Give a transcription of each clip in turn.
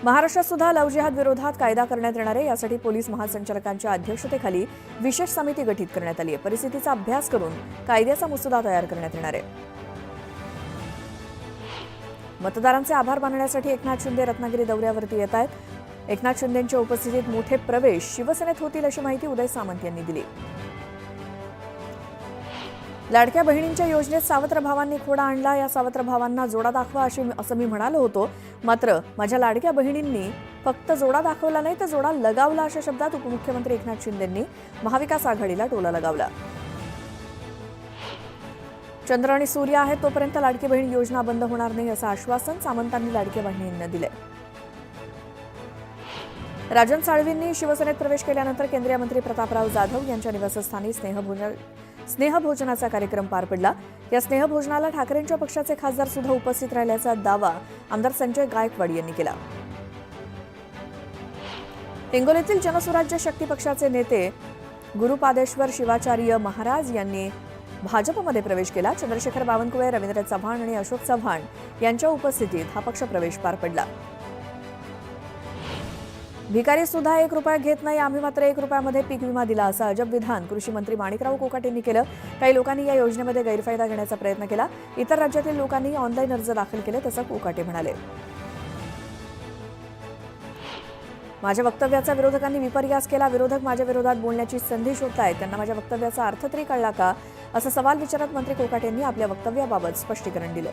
महाराष्ट्रात सुद्धा लव्ह जिहाद विरोधात कायदा करण्यात येणार आहे। यासाठी पोलीस महासंचालकांच्या अध्यक्षतेखाली विशेष समिती गठीत करण्यात आली आहे। परिस्थितीचा अभ्यास करून कायद्याचा मसुदा तयार करण्यात येणार आहे। मतदारांचे आभार मानण्यासाठी एकनाथ शिंदे रत्नागिरी दौऱ्यावरती येत आहेत। एकनाथ शिंदेंच्या उपस्थितीत मोठे प्रवेश शिवसेनेत होतील अशी माहिती उदय सामंत यांनी दिली। लाडक्या बहिणींच्या योजनेत सावत्र भावांनी खोडा आणला। या सावत्र भावांना जोडा दाखवा असं मी म्हणालो होतो, मात्र माझ्या लाडक्या बहिणींनी फक्त जोडा दाखवला नाही तर जोडा लगावला अशा शब्दात उपमुख्यमंत्री एकनाथ शिंदेंनी महाविकास आघाडीला टोला लगावला। चंद्र आणि सूर्य आहेत तोपर्यंत लाडकी बहीण योजना बंद होणार नाही असं आश्वासन सामंतांनी लाडक्या बहिणींना दिले। राजन साळवींनी शिवसेनेत प्रवेश केल्यानंतर केंद्रीय मंत्री प्रतापराव जाधव यांच्या निवासस्थानी स्नेहभोजनाचा कार्यक्रम पार पडला। या स्नेहभोजनाला ठाकरेंच्या पक्षाचे खासदार सुद्धा उपस्थित राहिल्याचा दावा आमदार संजय गायकवाड यांनी केला। हिंगोलीतील जनसुराज्य शक्ती पक्षाचे नेते गुरुपादेश्वर शिवाचार्य महाराज यांनी भाजपमध्ये प्रवेश केला। चंद्रशेखर बावनकुळे, रवींद्र चव्हाण आणि अशोक चव्हाण यांच्या उपस्थितीत हा पक्ष प्रवेश पार पडला। भिकारी सुद्धा 1 रुपया घेत नाही, आम्ही मात्र 1 रुपयामध्ये पीक विमा दिला असं अजब विधान कृषी मंत्री माणिकराव कोकाटे यांनी केलं। काही लोकांनी या योजनेमध्ये गैरफायदा घेण्याचा प्रयत्न केला। इतर राज्यातील लोकांनी ऑनलाईन अर्ज दाखल केले तसं कोकाटे म्हणाले। माझ्या वक्तव्याचा विरोधकांनी विपर्यास केला। विरोधक माझ्या विरोधात बोलण्याची संधी शोधतायत, त्यांना माझ्या वक्तव्याचा अर्थ तरी कळला का असा सवाल विचारत मंत्री कोकाटे यांनी आपल्या वक्तव्याबाबत स्पष्टीकरण दिलं।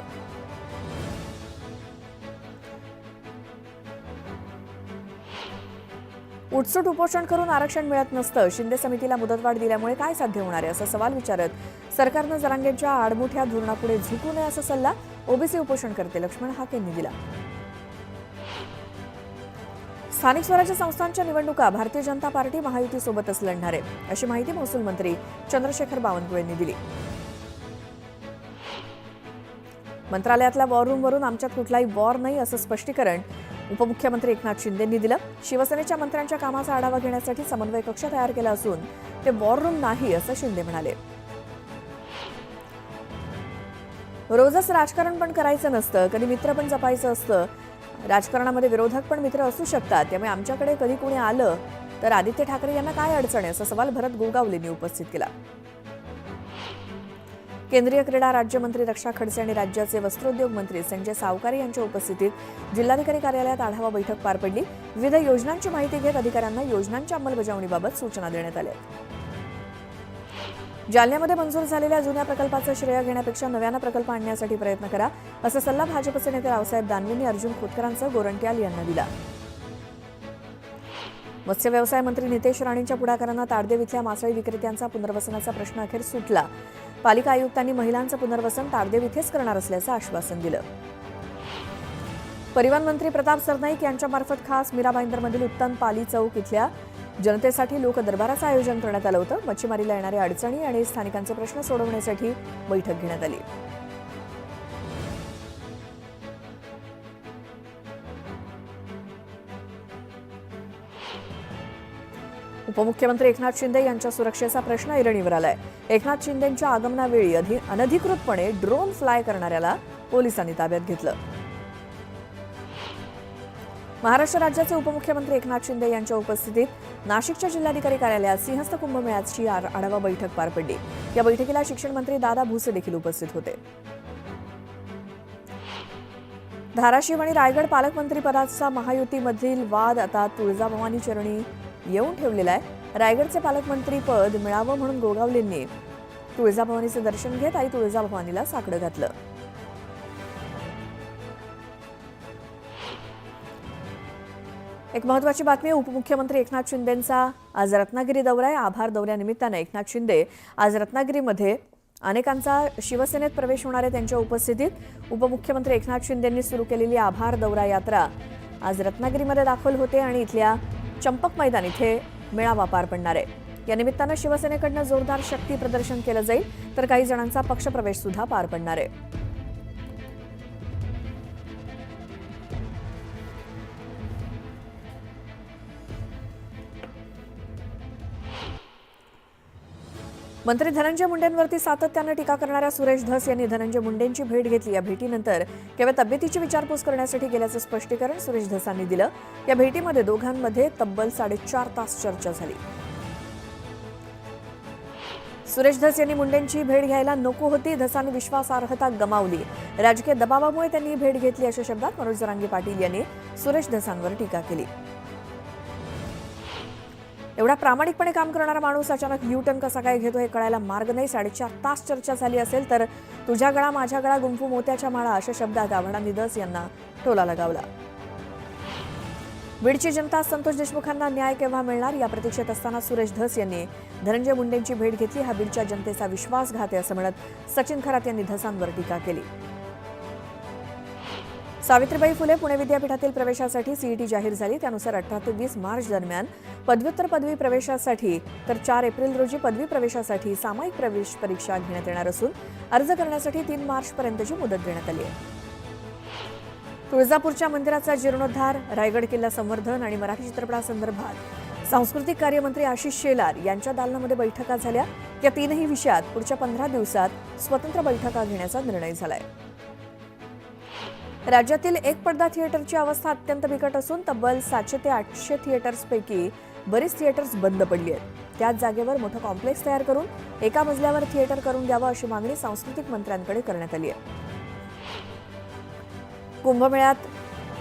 उठसूट उपोषण करून आरक्षण मिळत नसतं, शिंदे समितीला मुदतवाढ दिल्यामुळे काय साध्य होणार आहे असा सवाल विचारत सरकारनं जरांगेंच्या आडमुठ्या धोरणापुढे झुकू नये असा सल्ला ओबीसी उपोषणकर्ते लक्ष्मण हाके यांनी दिला। स्थानिक स्वराज्य संस्थांच्या निवडणुका भारतीय जनता पार्टी महायुतीसोबतच लढणार आहे अशी माहिती महसूल मंत्री चंद्रशेखर बावनकुळे यांनी दिली। मंत्रालयातल्या वॉर रूमवरून आमच्यात कुठलाही वॉर नाही असं स्पष्टीकरण उपमुख्यमंत्री एकनाथ शिंदेंनी दिलं। शिवसेनेच्या मंत्र्यांच्या कामाचा आढावा घेण्यासाठी समन्वय कक्ष तयार केला असून ते वॉर रूम नाही असं शिंदे म्हणाले। रोजच राजकारण पण करायचं नसतं, कधी मित्र पण जपायचं असतं। राजकारणामध्ये विरोधक पण मित्र असू शकतात, त्यामुळे आमच्याकडे कधी कोणी आलं तर आदित्य ठाकरे यांना काय अडचण आहे असा सवाल भरत गोगावलेंनी उपस्थित केला। केंद्रीय क्रीडा राज्यमंत्री रक्षा खडसे आणि राज्याचे वस्त्रोद्योग मंत्री संजय सावकारे यांच्या उपस्थितीत जिल्हाधिकारी कार्यालयात आढावा बैठक पार पडली। विविध योजनांची माहिती घेत अधिकाऱ्यांना योजनांच्या अंमलबजावणीबाबत सूचना देण्यात आल्या। जालन्यामध्ये मंजूर झालेल्या जुन्या प्रकल्पाचं श्रेय घेण्यापेक्षा नव्यानं प्रकल्प आणण्यासाठी प्रयत्न करा असा सल्ला भाजपचे नेते रावसाहेब दानवेंनी अर्जुन खोतकरांसह गोरंट्याल यांना दिला। मत्स्य व्यवसाय मंत्री नितेश राणेंच्या पुढाकारानं ताडदेव इथल्या मासळी विक्रेत्यांचा पुनर्वसनाचा प्रश्न अखेर सुटला। पालिका आयुक्तांनी महिलांचं पुनर्वसन ताडदेव इथेच करणार असल्याचं आश्वासन दिलं। परिवहन मंत्री प्रताप सरनाईक यांच्यामार्फत खास मीरा भाईंदरमधील उत्तम पाली चौक इथल्या जनतेसाठी लोकदरबाराचं आयोजन करण्यात आलं होतं। मच्छीमारीला येणाऱ्या अडचणी आणि स्थानिकांचे प्रश्न सोडवण्यासाठी बैठक घेण्यात आली। उपमुख्यमंत्री एकनाथ शिंदे यांच्या सुरक्षेचा प्रश्न ऐरणीवर आलाय। एकनाथ शिंदेंच्या आगमनावेळी अनधिकृतपणे ड्रोन फ्लाय करणाऱ्याला पोलिसांनी ताब्यात घेतलं। महाराष्ट्र राज्याचे उपमुख्यमंत्री एकनाथ शिंदे यांच्या उपस्थितीत नाशिकच्या जिल्हाधिकारी कार्यालयात सिंहस्थ कुंभमेळ्याची आढावा बैठक पार पडली। या बैठकीला शिक्षण मंत्री दादा भुसे देखील उपस्थित होते। धाराशिव आणि रायगड पालकमंत्री पदाचा महायुतीमधील वाद आता तुळजाभवानी चरणी येऊन ठेवलेला आहे। रायगडचे पालकमंत्री पद मिळावं म्हणून गोगावलेंनी तुळजाभवानीचे दर्शन घेत आई तुळजाभवानीला साकडं घातलं। एक महत्त्वाची बातमी, उपमुख्यमंत्री एकनाथ शिंदेंचा आज रत्नागिरी दौरा आहे। आभार दौऱ्यानिमित्तानं एकनाथ शिंदे आज रत्नागिरीमध्ये अनेकांचा शिवसेनेत प्रवेश होणार आहे। त्यांच्या उपस्थितीत उपमुख्यमंत्री एकनाथ शिंदेंनी सुरू केलेली आभार दौरा यात्रा आज रत्नागिरीमध्ये दाखल होते आणि इथल्या चंपक मैदान इथे मेळावा पार पडणार आहे। या निमित्तानं शिवसेनेकडनं जोरदार शक्ती प्रदर्शन केलं जाईल तर काही जणांचा पक्षप्रवेश सुद्धा पार पडणार आहे। मंत्री धनंजय मुंडेंवरती सातत्यानं टीका करणाऱ्या सुरेश धस यांनी धनंजय मुंडेंची भेट घेतली. या भेटीनंतर केवळ तब्येतीची विचारपूस करण्यासाठी गेल्याचं स्पष्टीकरण सुरेश धसांनी दिलं. या भेटीमध्ये दोघांमध्ये तब्बल 4.5 तास चर्चा झाली. सुरेश धस यांनी मुंडेंची भेट घ्यायला नको होती. धसांनी विश्वासार्हता गमावली. राजकीय दबावामुळे त्यांनी भेट घेतली अशा शब्दात मनोज जरांगे पाटील यांनी सुरेश धसांवर टीका केली. एवढा प्रामाणिकपणे काम करणारा माणूस अचानक यू-टर्न कसा काय घेतो हे कळायला मार्ग नाही. 4.5 तास चर्चा झाली असेल तर तुझ्या गळा माझ्या गळा गुंफू मोत्याच्या माळा अशा शब्दात आव्हाडांनी धस यांना टोला लगावला. बीडची जनता संतोष देशमुखांना न्याय केव्हा मिळणार या प्रतीक्षेत असताना सुरेश धस यांनी धनंजय मुंडेंची भेट घेतली. हा बीडच्या जनतेचा विश्वासघात आहे असं म्हणत सचिन खरात यांनी धसांवर टीका केली. सावित्रीबाई फुले पुणे विद्यापीठातील प्रवेशासाठी सीईटी जाहीर झाली. त्यानुसार 18 ते 20 मार्च दरम्यान पदव्युत्तर पदवी प्रवेशासाठी तर 4 एप्रिल रोजी पदवी प्रवेशासाठी सामायिक प्रवेश परीक्षा घेण्यात येणार असून अर्ज करण्यासाठी 3 मार्चपर्यंतची मुदत देण्यात आली आहे. तुळजापूरच्या मंदिराचा जीर्णोद्धार, रायगड किल्ला संवर्धन आणि मराठी चित्रपटासंदर्भात सांस्कृतिक कार्यमंत्री आशिष शेलार यांच्या दालनामध्ये बैठका झाल्या. या तीनही विषयात पुढच्या 15 दिवसात स्वतंत्र बैठका घेण्याचा निर्णय झालाय. राज्यातील एक पडदा थिएटरची अवस्था अत्यंत बिकट असून तब्बल 700 ते 800 थिएटर्सपैकी बरीच थिएटर्स बंद पडली आहेत. त्याच जागेवर मोठं कॉम्प्लेक्स तयार करून एका मजल्यावर थिएटर करून द्यावं अशी मागणी सांस्कृतिक मंत्र्यांकडे करण्यात आली आहे.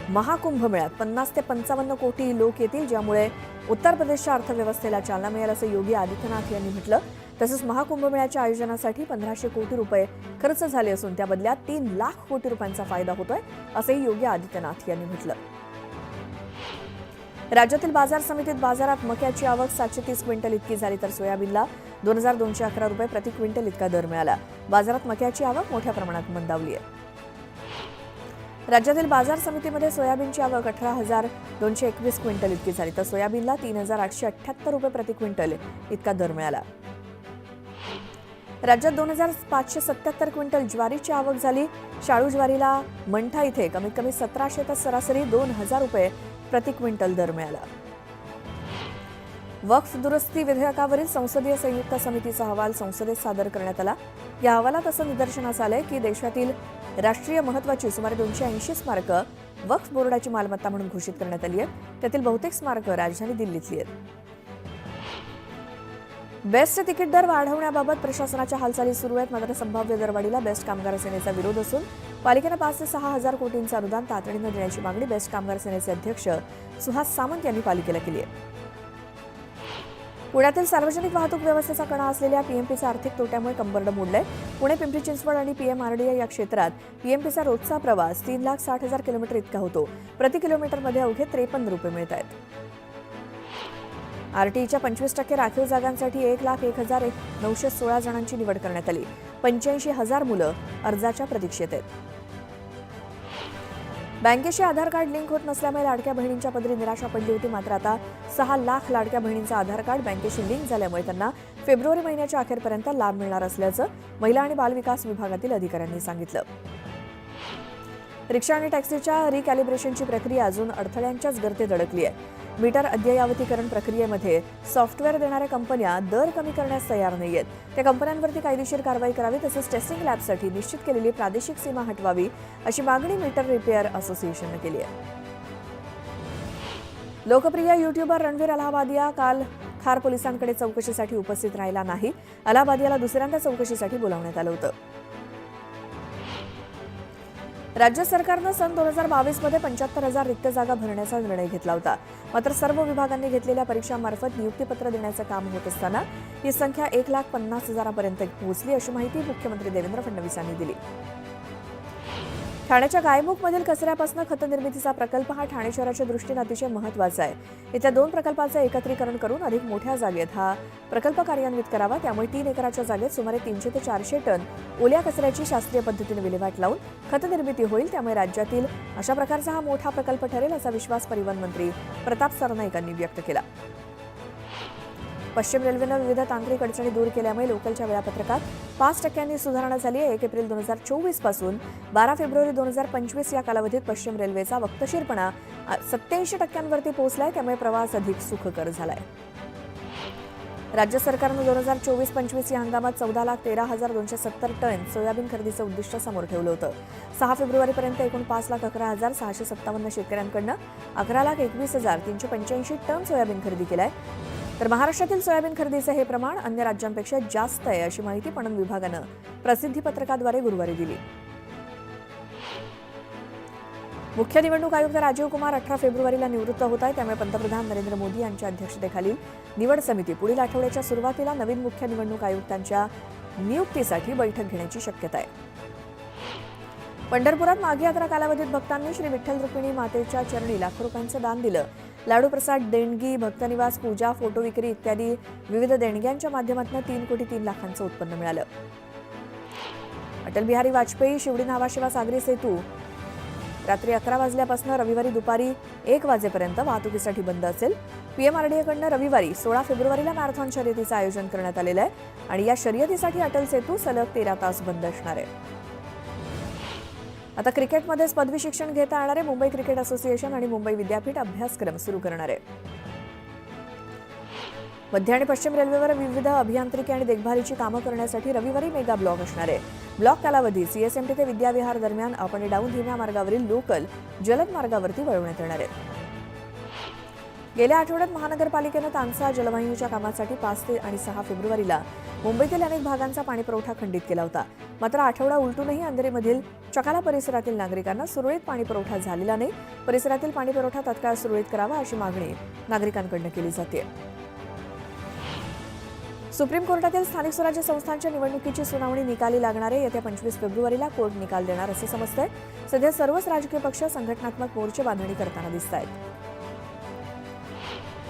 महाकुंभमेळ्यात 50 ते 55 कोटी लोक येतील, ज्यामुळे उत्तर प्रदेशच्या अर्थव्यवस्थेला चालना मिळेल असं योगी आदित्यनाथ यांनी म्हटलं. तसंच महाकुंभमेळ्याच्या आयोजनासाठी 1500 कोटी रुपये खर्च झाले असून त्या बदल्यात 3 लाख कोटी रुपयांचा फायदा होतोय असंही योगी आदित्यनाथ यांनी म्हटलं. राज्यातील बाजार समितीत बाजारात मक्याची आवक 730 क्विंटल इतकी झाली तर सोयाबीनला 2211 रुपये प्रति क्विंटल इतका दर मिळाला. बाजारात मक्याची आवक मोठ्या प्रमाणात मंदावली आहे. राज्यातील बाजार समितीमध्ये सोयाबीनची आवक 18,221 क्विंटल इतकी झाली तर सोयाबीनला 3,878 रुपये प्रति क्विंटल इतका दर मिळाला. राज्यात 2,577 क्विंटल ज्वारीची आवक झाली. शाळू ज्वारीला मंठा इथे कमीत कमी 1700 तर सरासरी 2,000 रुपये प्रति क्विंटल दर मिळाला. वक्फ दुरुस्ती विधेयकावरील संसदीय संयुक्त समितीचा अहवाल संसदेत सादर करण्यात आला. या अहवालात असं निदर्शनास आलंय की देशातील राष्ट्रीय महत्त्वाची सुमारे 280 स्मारकं वक्फ बोर्डाची मालमत्ता म्हणून घोषित करण्यात आली आहेत. त्यातील बहुतेक स्मारकं राजधानी दिल्लीतली आहेत. बेस्ट तिकीट दर वाढवण्याबाबत प्रशासनाच्या हालचाली सुरू आहेत. मात्र संभाव्य दरवाढीला बेस्ट कामगार सेनेचा विरोध असून पालिकेनं 5 ते 6 हजार कोटींचं अनुदान तातडीनं देण्याची मागणी बेस्ट कामगार सेनेचे अध्यक्ष सुहास सामंत यांनी पालिकेला केली आहे. पुण्यातील सार्वजनिक वाहतूक व्यवस्थेचा कणा असलेल्या पीएमपीच्या आर्थिक तोट्यामुळे कंबरडं मोडलंय. पुणे, पिंपरी चिंचवड आणि पीएमआरडीए या क्षेत्रात पीएमपीचा रोजचा प्रवास 3,60,000 किलोमीटर इतका होतो. प्रति किलोमीटरमध्ये अवघे 53 रुपये मिळत आहेत. आरटीईच्या 25% राखीव जागांसाठी 1,01,916 जणांची निवड करण्यात आली. 85,000 मुलं अर्जाच्या प्रतीक्षेत आहेत. बँकेशी आधार कार्ड लिंक होत नसल्यामुळे लाडक्या बहिणींच्या पदरी निराशा पडली होती. मात्र आता 6 लाख लाडक्या बहिणींचं आधार कार्ड बँकेशी लिंक झाल्यामुळे त्यांना फेब्रुवारी महिन्याच्या अखेरपर्यंत लाभ मिळणार असल्याचं महिला आणि बालविकास विभागातील अधिकाऱ्यांनी सांगितलं. रिक्षा आणि टॅक्सीच्या रिकॅलिब्रेशनची प्रक्रिया अजून अडथळ्यांच्याच गर्तेत अडकली आहे. मीटर अद्ययावतीकरण प्रक्रियेमध्ये सॉफ्टवेअर देणाऱ्या कंपन्या दर कमी करण्यास तयार नाहीयेत. त्या कंपन्यांवरती कायदेशीर कारवाई करावी तसंच टेस्टिंग लॅबसाठी निश्चित केलेली प्रादेशिक सीमा हटवावी अशी मागणी मीटर रिपेअर असोसिएशननं केली आहे. लोकप्रिय युट्यूबर रणवीर अलाहाबादिया काल खार पोलिसांकडे चौकशीसाठी उपस्थित राहिला नाही. अलाहाबादियाला दुसऱ्यांदा चौकशीसाठी बोलावण्यात आलं होतं. राज्य सरकारनं सन 2022 मध्ये 75,000 रिक्त जागा भरण्याचा निर्णय घेतला होता. मात्र सर्व विभागांनी घेतलेल्या परीक्षांमार्फत नियुक्तीपत्र देण्याचं काम होत असताना ही संख्या 1,50,000 पर्यंत पोहोचली अशी माहिती मुख्यमंत्री देवेंद्र फडणवीस यांनी दिली. ठाण्याच्या गायमुखमधील कचऱ्यापासून खत निर्मितीचा प्रकल्प हा ठाणे शहराच्या दृष्टीने अतिशय महत्त्वाचा आहे. येत्या 2 प्रकल्पांचं एकत्रीकरण करून अधिक मोठ्या जागेत हा प्रकल्प कार्यान्वित करावा. त्यामुळे 3 एकराच्या जागेत सुमारे 300 ते 400 टन ओल्या कचऱ्याची शास्त्रीय पद्धतीने विल्हेवाट लावून खत निर्मिती होईल. त्यामुळे राज्यातील अशा प्रकारचा हा मोठा प्रकल्प ठरेल असा विश्वास परिवहन मंत्री प्रताप सरनाईक यांनी व्यक्त केला. पश्चिम रेल्वेनं विविध तांत्रिक अडचणी दूर केल्यामुळे लोकलच्या वेळापत्रकात 5% सुधारणा झाली आहे. 1 एप्रिल 2024 पासून 12 फेब्रुवारी 2025 या कालावधीत पश्चिम रेल्वेचा वक्तशीरपणा 87% वरती पोहोचलाय. त्यामुळे प्रवास अधिक सुखकर झालाय. राज्य सरकारनं 2024-25 या हंगामात 14,13,270 टन सोयाबीन खरेदीचं उद्दिष्ट समोर ठेवलं होतं. 6 फेब्रुवारीपर्यंत एकूण 5,11,657 शेतकऱ्यांकडनं 11,21,385 टन सोयाबीन खरेदी केलाय. तर महाराष्ट्रातील सोयाबीन खरेदीचं हे प्रमाण अन्य राज्यांपेक्षा जास्त आहे, अशी माहिती पणन विभागानं प्रसिद्धी पत्रकाद्वारे गुरुवारी दिली. मुख्य निवडणूक आयुक्त राजीव कुमार 18 फेब्रुवारीला निवृत्त होत आहे. त्यामुळे पंतप्रधान नरेंद्र मोदी यांच्या अध्यक्षतेखालील निवड समिती पुढील आठवड्याच्या सुरुवातीला नवीन मुख्य निवडणूक आयुक्तांच्या नियुक्तीसाठी बैठक घेण्याची शक्यता आहे. पंढरपुरात माघी यात्रा कालावधीत भक्तांनी श्री विठ्ठल रुक्मिणी मातेच्या चरणी लाखो रुपयांचं दान दिलं. लाडू प्रसाद, देणगी, भक्तनिवास, पूजा, फोटो विक्री इत्यादी विविध देणग्यांच्या माध्यमातून 3,03 लाखांचं उत्पन्न मिळालं. अटल बिहारी वाजपेयी शिवडी नावाशिवा सागरी सेतू रात्री 11 वाजल्यापासून रविवारी दुपारी 1 वाजेपर्यंत वाहतुकीसाठी बंद असेल. पीएमआरडीएकडनं रविवारी 16 फेब्रुवारीला मॅरेथॉन शर्यतीचं आयोजन करण्यात आलेलं आहे आणि या शर्यतीसाठी अटल सेतू सलग 13 तास बंद असणार आहे. आता क्रिकेटमध्येच पदवी शिक्षण घेता येणारे मुंबई क्रिकेट असोसिएशन आणि मुंबई विद्यापीठ अभ्यासक्रम सुरू करणार आहे. मध्य आणि पश्चिम रेल्वेवर विविध अभियांत्रिकी आणि देखभालीची कामं करण्यासाठी रविवारी मेगा ब्लॉक असणार आहे. ब्लॉक कालावधी सीएसएमटी ते विद्याविहार दरम्यान अप आणि डाऊन धीम्या मार्गावरील लोकल जलद मार्गावरती वळवण्यात येणार आहे. गेल्या आठवड्यात महानगरपालिकेनं तानसा जलवाहिनीच्या कामासाठी 5 आणि 6 फेब्रुवारीला मुंबईतील अनेक भागांचा पाणीपुरवठा खंडित केला होता. मात्र आठवडा उलटूनही अंधेरीमधील चकाला परिसरातील नागरिकांना सुरळीत पाणीपुरवठा झालेला नाही. परिसरातील पाणीपुरवठा तत्काळ सुरळीत करावा अशी मागणी नागरिकांकडून केली जाते. सुप्रीम कोर्टातील स्थानिक स्वराज्य संस्थांच्या निवडणुकीची सुनावणी निकाली लागणार आहे. येत्या 25 फेब्रुवारीला कोर्ट निकाल देणार असं समजतंय. सध्या सर्वच राजकीय पक्ष संघटनात्मक मोर्चे बांधणी करताना दिसत आहेत.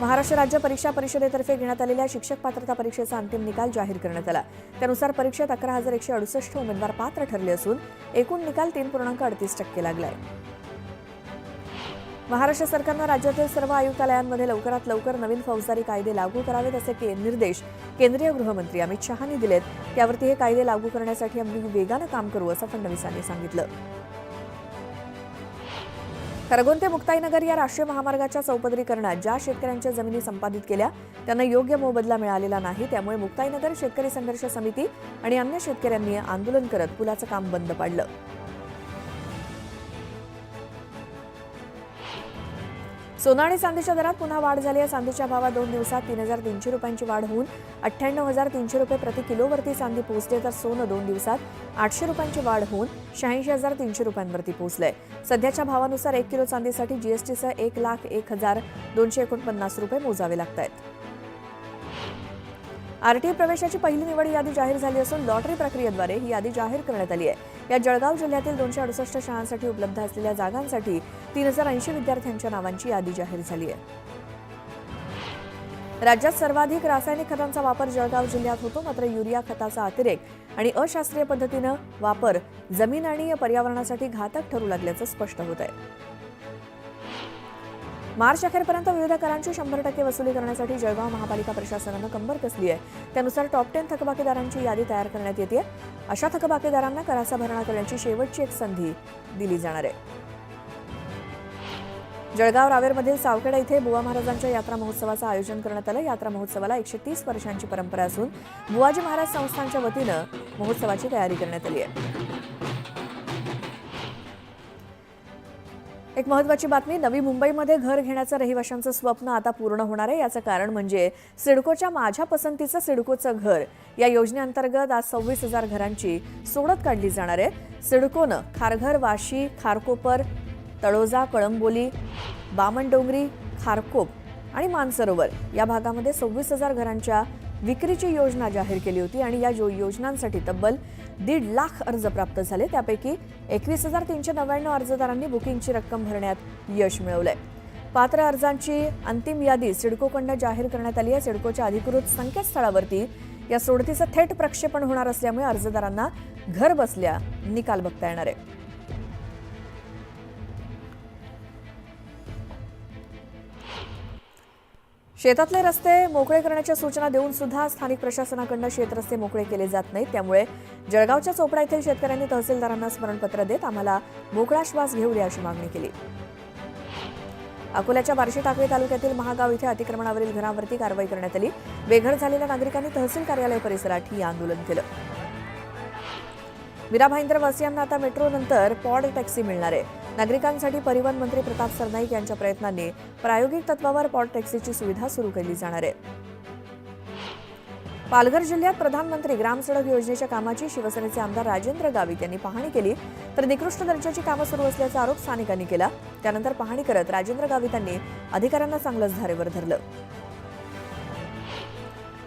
महाराष्ट्र राज्य परीक्षा परिषदेतर्फे घेण्यात आलेल्या शिक्षक पात्रता परीक्षेचा अंतिम निकाल जाहीर करण्यात आला. त्यानुसार परीक्षेत 11,168 उमेदवार पात्र ठरले असून एकूण निकाल 3.38% लागलाय. महाराष्ट्र सरकारनं राज्यातील सर्व आयुक्तालयांमध्ये लवकरात लवकर नवीन फौजदारी कायदे लागू करावेत असे निर्देश केंद्रीय गृहमंत्री अमित शहांनी दिलेत. त्यावरती हे कायदे लागू करण्यासाठी आम्ही वेगानं काम करू असं फडणवीसांनी सांगितलं. खरगोन ते मुक्ताईनगर या राष्ट्रीय महामार्गाच्या चौपदरीकरणात ज्या शेतकऱ्यांच्या जमिनी संपादित केल्या त्यांना योग्य मोबदला मिळालेला नाही. त्यामुळे मुक्ताईनगर शेतकरी संघर्ष समिती आणि अन्य शेतकऱ्यांनी आंदोलन करत पुलाचं काम बंद पाडलं. सोनं आणि चांदीच्या दरात पुन्हा वाढ झाली आहे. चांदीच्या भावात 2 दिवसात 3,300 रुपयांची वाढ होऊन 98,300 रुपये प्रति किलोवरती चांदी पोहोचले. तर सोनं 2 दिवसात 800 रुपयांची वाढ होऊन 86,300 रुपयांवरती पोहोचलंय. सध्याच्या भावानुसार 1 किलो चांदीसाठी जीएसटीसह 1,01,249 रुपये मोजावे लागत आहेत. आरटीई प्रवेशाची पहिली निवड यादी जाहीर झाली असून लॉटरी प्रक्रियेद्वारे ही यादी जाहीर करण्यात आली आहे. या जळगाव जिल्ह्यातील 268 शाळांसाठी उपलब्ध असलेल्या जागांसाठी 3,080 विद्यार्थ्यांच्या नावांची यादी जाहीर झाली आहे. राज्यात सर्वाधिक रासायनिक खतांचा वापर जळगाव जिल्ह्यात होतो. मात्र युरिया खताचा अतिरेक आणि अशास्त्रीय पद्धतीनं वापर जमीन आणि पर्यावरणासाठी घातक ठरू लागल्याचं स्पष्ट होत आहे. मार्च अखेरपर्यंत विविध करांची 100% वसुली करण्यासाठी जळगाव महापालिका प्रशासनानं कंबर कसली आहे. त्यानुसार टॉप 10 थकबाकीदारांची यादी तयार करण्यात येते. अशा थकबाकीदारांना कराचा भरणा करण्याची शेवटची एक संधी दिली जाणार आहे. जळगाव रावेरमधील सावखेडा इथे बुवा महाराजांच्या यात्रा महोत्सवाचं आयोजन करण्यात आलं. यात्रा महोत्सवाला 130 वर्षांची परंपरा असून बुवाजी महाराज संस्थानच्या वतीनं महोत्सवाची तयारी करण्यात आली आहे. एक महत्त्वाची बातमी, नवी मुंबईमध्ये घर घेण्याचं रहिवाशांचं स्वप्न आता पूर्ण होणार आहे. याचं कारण म्हणजे सिडकोच्या माझ्या पसंतीचं सिडकोचं घर या योजनेअंतर्गत आज 26,000 घरांची सोडत काढली जाणार आहे. सिडकोनं खारघर, वाशी, खारकोपर, तळोजा, कळंबोली, बामणडोंगरी, खारकोप आणि मानसरोवर या भागामध्ये 26,000 घरांच्या विक्रीची योजना जाहीर केली होती आणि या योजनांसाठी तब्बल 1.5 लाख अर्ज प्राप्त झाले. त्यापैकी 21,399 अर्जदारांनी बुकिंगची रक्कम भरण्यात यश मिळवलंय. पात्र अर्जांची अंतिम यादी सिडकोकडून जाहीर करण्यात आली आहे. सिडकोच्या अधिकृत संकेतस्थळावरती या सोडतीचं थेट प्रक्षेपण होणार असल्यामुळे अर्जदारांना घर बसल्या निकाल बघता येणार आहे. शेतातले रस्ते मोकळे करण्याच्या सूचना देऊन सुद्धा स्थानिक प्रशासनाकडून शेतरस्ते मोकळे केले जात नाहीत. त्यामुळे जळगावच्या चोपडा येथील शेतकऱ्यांनी तहसीलदारांना स्मरणपत्र देत आम्हाला मोकळा श्वास घेऊ द्या अशी मागणी केली. अकोल्याच्या बार्शी टाकळी तालुक्यातील महागाव इथे अतिक्रमणावरील घरांवरती कारवाई करण्यात आली. बेघर झालेल्या नागरिकांनी तहसील कार्यालय परिसरात ही आंदोलन केलं. मीरा भाईंदर वासियांना आता मेट्रोनंतर पॉड टॅक्सी मिळणार आहे. नागरिकांसाठी परिवहन मंत्री प्रताप सरनाईक यांच्या प्रयत्नांनी प्रायोगिक तत्वावर पॉड टॅक्सीची सुविधा सुरू केली जाणार आहे. पालघर जिल्ह्यात प्रधानमंत्री ग्राम सडक योजनेच्या कामाची शिवसेनेचे आमदार राजेंद्र गावित यांनी पाहणी केली, तर निकृष्ट दर्जाची कामं सुरू असल्याचा आरोप स्थानिकांनी केला. त्यानंतर पाहणी करत राजेंद्र गावितांनी अधिकाऱ्यांना चांगलंच धारेवर धरलं.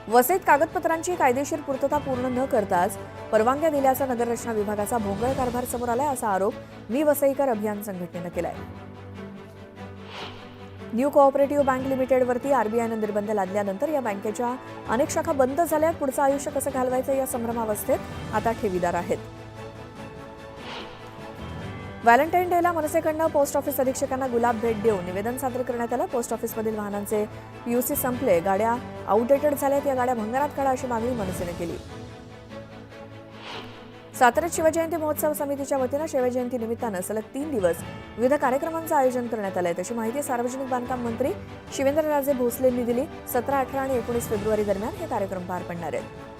वसईत कागदपत्रांची कायदेशीर पूर्तता पूर्ण न करताच परवानग्या दिल्याचा नगररचना विभागाचा भोंगळ कारभार समोर आलाय, असा आरोप मी वसईकर अभियान संघटनेनं केलाय. न्यू कोऑपरेटिव्ह बँक लिमिटेडवरती आरबीआयनं निर्बंध लादल्यानंतर या बँकेच्या अनेक शाखा बंद झाल्यात. पुढचं आयुष्य कसं घालवायचं या संभ्रमावस्थेत आता ठेवीदार आहेत. व्हॅलेंटाईन डेला मनसेकडनं पोस्ट ऑफिस अधीक्षकांना गुलाब भेट देऊन निवेदन सादर करण्यात आलं. पोस्ट ऑफिसमधील वाहनांचे पीयूसी संपले, गाड्या आउटडेटेड झाल्यात, या गाड्या भंगारात काढा अशी मागणी मनसेनं केली. साताऱ्यात शिवजयंती महोत्सव समितीच्या वतीनं शिवजयंती निमित्तानं सलग 3 दिवस विविध कार्यक्रमांचं आयोजन करण्यात आलंय. तशी माहिती सार्वजनिक बांधकाम मंत्री शिवेंद्रराजे भोसलेंनी दिली. 17, 18 आणि 19 फेब्रुवारी दरम्यान हे कार्यक्रम पार पडणार आहेत.